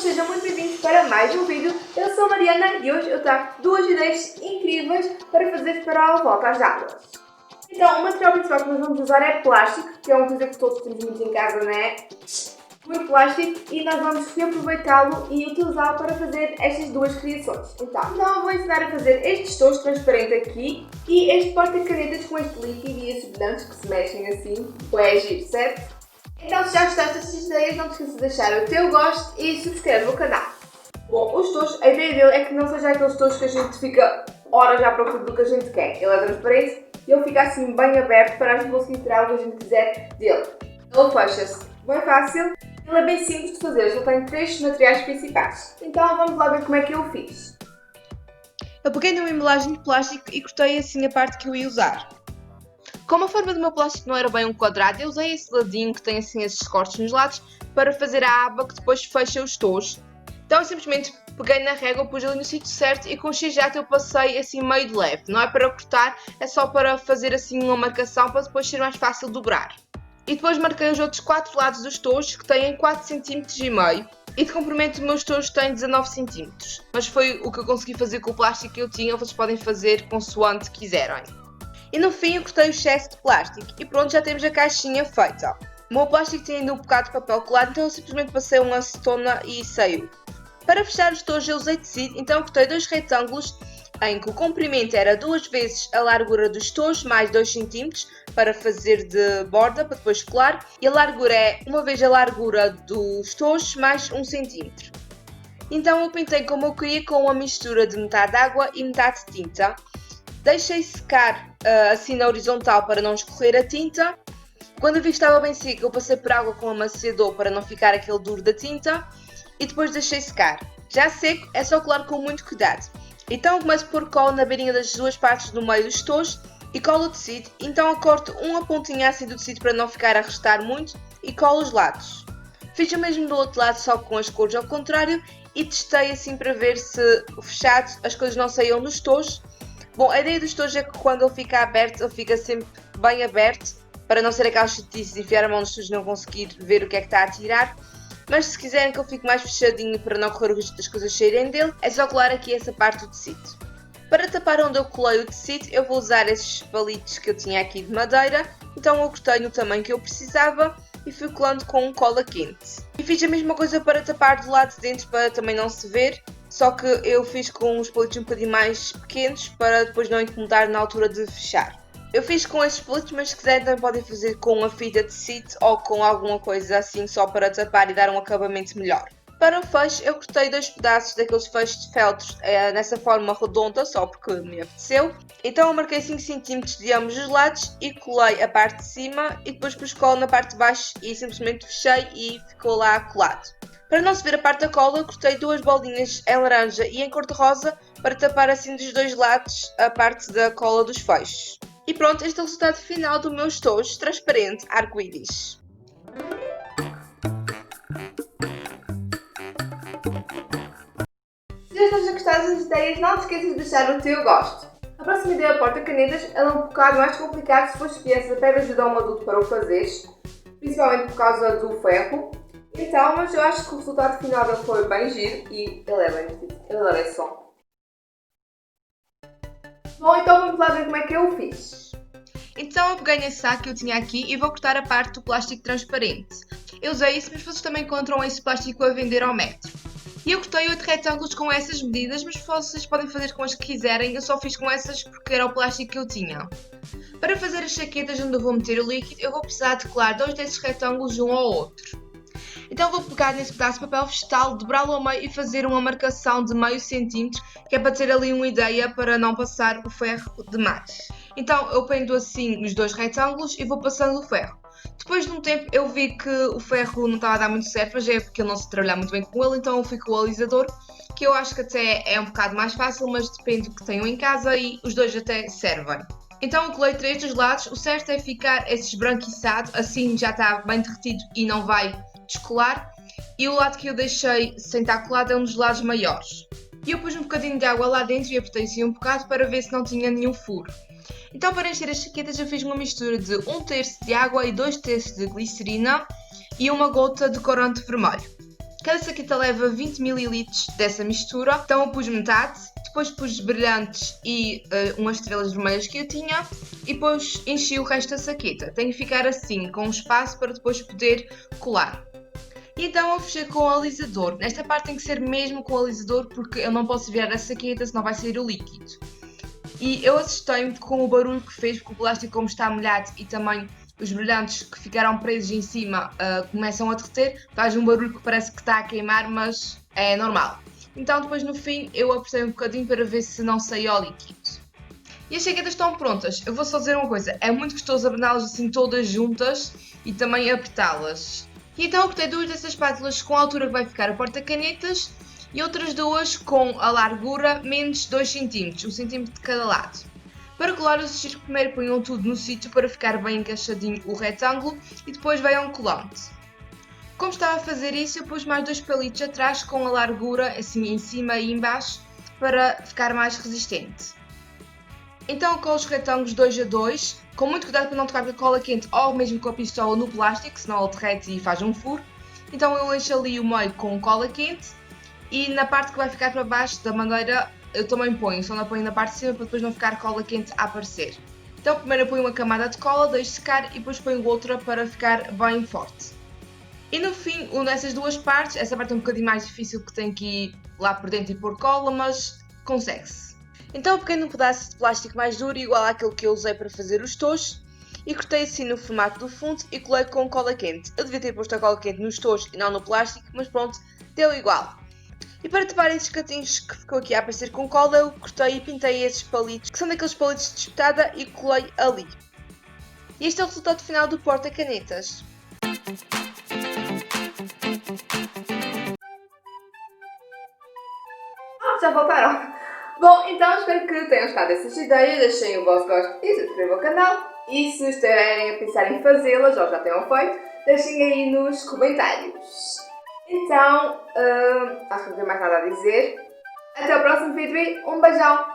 sejam muito bem-vindos para mais um vídeo. Eu sou a Mariana e hoje eu trago duas ideias incríveis para fazer para a volta às aulas. Então, o material principal que nós vamos usar é plástico, que é uma coisa que todos temos muito em casa, não é? Muito plástico, e nós vamos reaproveitá-lo e utilizá-lo para fazer estas duas criações. Então eu vou ensinar a fazer este estojo transparente aqui e este porta-canetas com este líquido e estes brilhantes que se mexem assim. É giro, certo? Então, se já gostaste destas ideias, não te esqueças de deixar o teu gosto e subscreve o canal. Bom, os tojos, a ideia dele é que não seja aqueles tojos que a gente fica horas à procura do que a gente quer. Ele é transparente e ele fica assim bem aberto para a gente conseguir tirar o que a gente quiser dele. Ele fecha-se bem fácil, ele é bem simples de fazer, eu tenho três materiais principais. Então vamos lá ver como é que eu fiz. Eu peguei numa embalagem de plástico e cortei assim a parte que eu ia usar. Como a forma do meu plástico não era bem um quadrado, eu usei esse ladinho que tem assim esses cortes nos lados para fazer a aba que depois fecha os tojos. Então eu simplesmente peguei na régua, pus ali no sítio certo e com o X-Jato eu passei assim meio de leve. Não é para cortar, é só para fazer assim uma marcação para depois ser mais fácil dobrar. E depois marquei os outros 4 lados dos tojos que têm 4,5 cm e de comprimento os meus tojos têm 19 cm. Mas foi o que eu consegui fazer com o plástico que eu tinha, vocês podem fazer consoante quiserem. E no fim eu cortei o excesso de plástico e pronto, já temos a caixinha feita. O meu plástico tinha ainda um bocado de papel colado, então eu simplesmente passei uma acetona e saiu. Para fechar os tojos eu usei tecido, então eu cortei dois retângulos em que o comprimento era 2 vezes a largura dos tojos mais 2 cm para fazer de borda, para depois colar, e a largura é 1 vez a largura dos tojos mais 1 cm. Então eu pintei como eu queria, com uma mistura de metade água e metade tinta. Deixei secar assim na horizontal para não escorrer a tinta. Quando eu vi que estava bem seco, eu passei por água com amaciador para não ficar aquele duro da tinta e depois deixei secar. Já seco, é só colar com muito cuidado. Então eu começo a pôr cola na beirinha das duas partes do meio dos tojos e colo o tecido. Então eu corto uma pontinha assim do tecido para não ficar a restar muito e colo os lados. Fiz o mesmo do outro lado, só com as cores ao contrário, e testei assim para ver se fechado as coisas não saíam dos tojos. Bom, a ideia dos tojos é que quando ele fica aberto, ele fica sempre bem aberto, para não ser aquelas chatices de enfiar a mão nos tojos e não conseguir ver o que é que está a tirar. Mas se quiserem que ele fique mais fechadinho para não correr o risco das coisas saírem dele, é só colar aqui essa parte do tecido. Para tapar onde eu colei o tecido, eu vou usar esses palitos que eu tinha aqui de madeira, então eu cortei no tamanho que eu precisava e fui colando com um cola quente. E fiz a mesma coisa para tapar do lado de dentro para também não se ver, só que eu fiz com uns palitos um bocadinho mais pequenos para depois não incomodar na altura de fechar. Eu fiz com esses palitos, mas se quiserem também podem fazer com uma fita de tecido ou com alguma coisa assim só para tapar e dar um acabamento melhor. Para o fecho eu cortei 2 pedaços daqueles fechos de feltros nessa forma redonda, só porque me apeteceu. Então eu marquei 5 cm de ambos os lados e colei a parte de cima e depois pus cola na parte de baixo e simplesmente fechei e ficou lá colado. Para não se ver a parte da cola, eu cortei 2 bolinhas em laranja e em cor-de-rosa para tapar assim dos dois lados a parte da cola dos fechos. E pronto, este é o resultado final do meu estojo transparente arco-íris. Se já estás a gostar das ideias, não te esqueças de deixar o teu gosto. A próxima ideia, a porta-canetas, ela é um bocado mais complicado se fores criança, pede ajuda a um adulto para o fazeres, principalmente por causa do ferro. Então, mas eu acho que o resultado final dele foi bem giro e ele é bem divertido. Eu adorei som. Bom, então vamos lá ver como é que eu fiz. Então eu peguei nesse saco que eu tinha aqui e vou cortar a parte do plástico transparente. Eu usei isso, mas vocês também encontram esse plástico a vender ao metro. E eu cortei 8 retângulos com essas medidas, mas vocês podem fazer com as que quiserem, eu só fiz com essas porque era o plástico que eu tinha. Para fazer as chaquetas onde eu vou meter o líquido, eu vou precisar de colar 2 desses retângulos um ao outro. Então vou pegar nesse pedaço de papel vegetal, dobrá-lo ao meio e fazer uma marcação de meio centímetro, que é para ter ali uma ideia para não passar o ferro demais. Então eu prendo assim os 2 retângulos e vou passando o ferro. Depois de um tempo eu vi que o ferro não estava a dar muito certo, mas é porque eu não sei trabalhar muito bem com ele, então eu fui com o alisador, que eu acho que até é um bocado mais fácil, mas depende do que tenham em casa e os dois até servem. Então eu colei 3 dos lados, o certo é ficar esse esbranquiçado, assim já está bem derretido e não vai descolar, e o lado que eu deixei sem estar colado é um dos lados maiores. E eu pus um bocadinho de água lá dentro e apertei assim um bocado para ver se não tinha nenhum furo. Então para encher as chaquetas eu fiz uma mistura de 1/3 de água e 2/3 de glicerina e uma gota de corante vermelho. Cada saqueta leva 20 ml dessa mistura, então eu pus metade, depois pus brilhantes e umas estrelas vermelhas que eu tinha e depois enchi o resto da saqueta. Tem que ficar assim, com um espaço para depois poder colar. E então eu fechei com o alisador. Nesta parte tem que ser mesmo com o alisador porque eu não posso virar a saqueta, senão vai sair o líquido. E eu assustei-me com o barulho que fez, porque o plástico, como está molhado e também os brilhantes que ficaram presos em cima começam a derreter, faz um barulho que parece que está a queimar, mas é normal. Então depois no fim eu apertei um bocadinho para ver se não saía o líquido. E as saquetas estão prontas. Eu vou só dizer uma coisa, é muito gostoso abaná-las assim todas juntas e também apertá-las. E então eu apertei duas dessas espátulas com a altura que vai ficar o porta-canetas e outras duas com a largura menos 2 cm, 1 cm de cada lado. Para colar, os que primeiro ponham tudo no sítio para ficar bem encaixadinho o retângulo e depois vai um colante. Como estava a fazer isso, eu pus mais 2 palitos atrás com a largura assim em cima e em baixo para ficar mais resistente. Então eu colo os retângulos 2 a 2, com muito cuidado para não tocar com a cola quente ou mesmo com a pistola no plástico, senão ele derrete e faz um furo. Então eu encho ali o meio com cola quente e na parte que vai ficar para baixo da madeira eu também ponho, só não ponho na parte de cima para depois não ficar cola quente a aparecer. Então primeiro eu ponho uma camada de cola, deixo secar e depois ponho outra para ficar bem forte. E no fim, uno essas duas partes, essa parte é um bocadinho mais difícil porque tem que ir lá por dentro e pôr cola, mas consegue-se. Então eu peguei num pedaço de plástico mais duro, igual àquele que eu usei para fazer os tojos, e cortei assim no formato do fundo e colei com cola quente. Eu devia ter posto a cola quente nos tojos e não no plástico, mas pronto, deu igual. E para tapar esses cantinhos que ficou aqui a aparecer com cola, eu cortei e pintei esses palitos, que são daqueles palitos de espetada, e colei ali. E este é o resultado final do porta-canetas. Já voltaram? Bom, então espero que tenham gostado dessas ideias, deixem o vosso gosto e subscrevam o canal. E se estiverem a pensar em fazê-las ou já tenham feito, deixem aí nos comentários. Então, acho que não tenho mais nada a dizer. Até o próximo vídeo e um beijão!